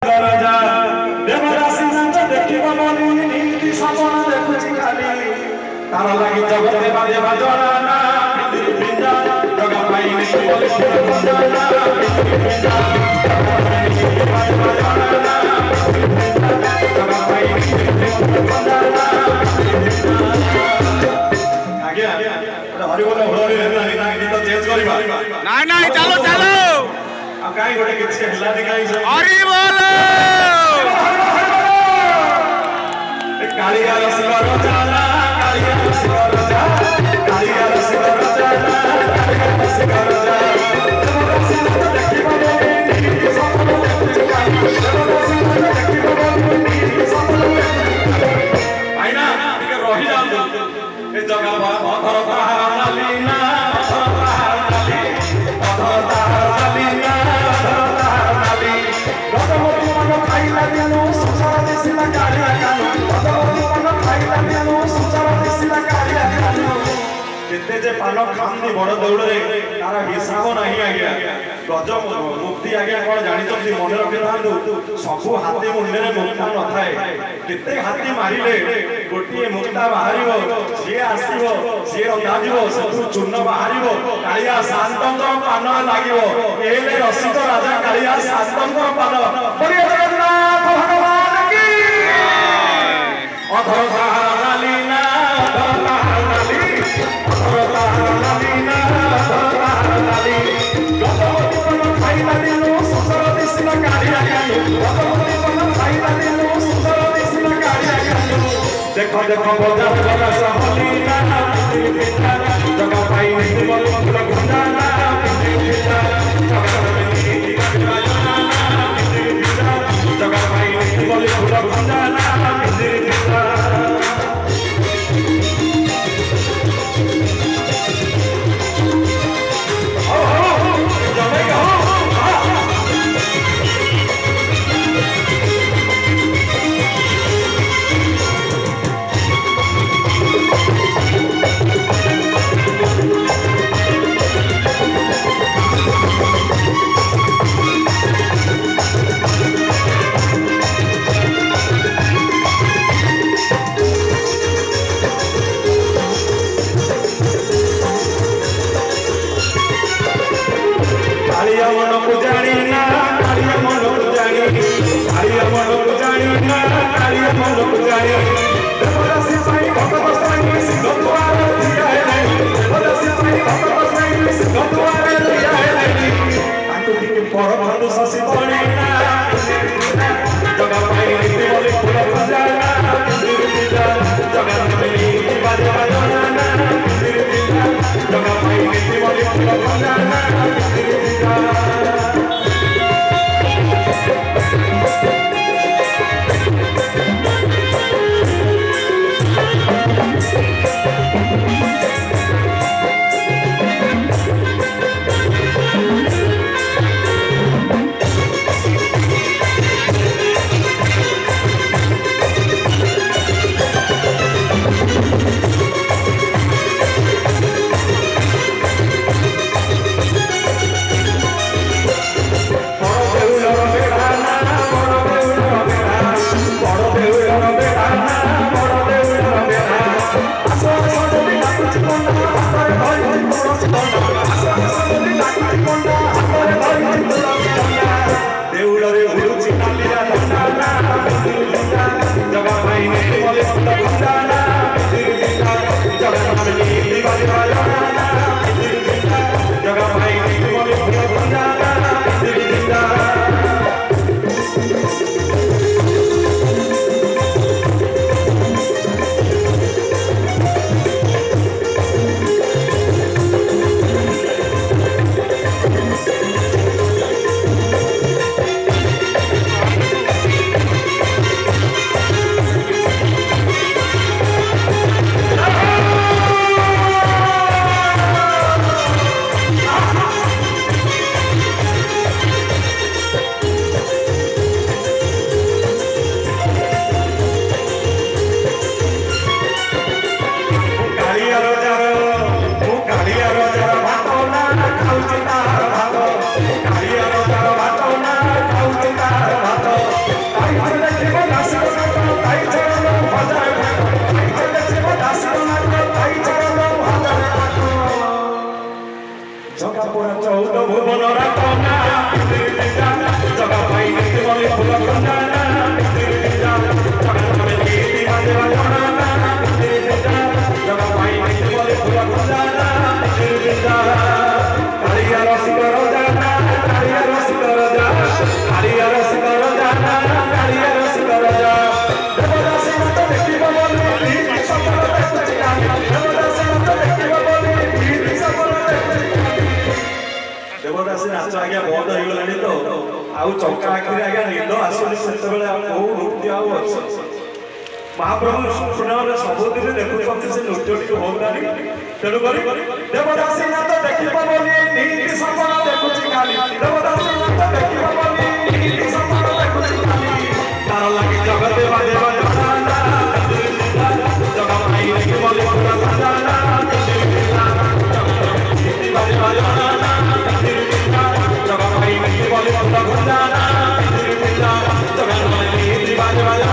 राजा देवदासी नाच देखिब मनी सपन देखुची खाली तार लागि जगते बाजे बाजना पिंडा जगा पाई नहीं बोले पिंडा पिंडा बाजे बाजना जगा पाई आगे हरि बोल होरी ना गीत चेंज करबा ना चलो चलो आ काई गोटे किछि हल्ला दिखाई हरि बोल कालिया रसिकर जाला कालिया रसिकर जाला कालिया रसिकर जाला कालिया रसिकर जाला देवदासी देखिब नी सपन देखुची खाली देवदासी देखिब नी सपन आइना के रहि जाऊ ए जगह अधर तार लालीना अधर तार लाली अधर तार लालीना अधर तार लाली रतमती मन खाइला दिनु सुसार दिसिला कालिया कालू रतमती मन खाइला दिनु सुसार दिसिला कालिया कालू केते जे पान खांदी बड़ दौड़ रे तार हिसाब नाही आज्ञा गज मुक्ति आज्ञा कोन जानि छथि मन रखि थांतु सबु हाथी मुंडे रे मुक्ता न थाए केते हाथी मारिले गोटिए मुक्ता बाहरिबो जे आसीबो जे अंदाजिबो सबु चूर्ण बाहरिबो कालिया शांतंकर पान लागिबो एले रसिक राजा कालिया शांतंकर पान बोलिए जगन्नाथ भगवान की अधर तार लालीना अधर तार लाली अधर तार लालीना अधर तार लाली रतमती मन खाइला दिनु सुंदर दिसिला कालिया कालू रतमती मन खाइला दिनु सुंदर दिसिला कालिया कालू देखो देखो बजा बजा सहलीना पिंडा जगा पाई नहीं बोल फूल गुंडाना पिंडा जगा में बाजना पिंडा जगा पाई नहीं बोल फूल गुंडाना पिंडा कालिया मन को जानी ना कालिया मन को जानी कालिया मन को जानी ना कालिया मन को जानी देवदासी साई भगत साई सिद्धद्वार दिया है देवदासी साई भगत साई सिद्धद्वार दिया है ताको टिके पर भानु ससी बणी ना जगा पाई नहीं बोले फूल बजाना जगा में बाजा बजाना जगा पाई नहीं बोले फूल बजाना आसुनी से नृत्य महाप्रभु सुनाने सबुदिन देखुंत से नृत्य टी होगा तेणुक देवदासी नाथ देखा नीति सपन देखुची खाली देवदासी नाथ देखा नीति सपन देखुची खाली तार लगी जगत देव जगाना जग भाई देखी बोली खजाना जग भाई देखी बोली खजाना जग भाई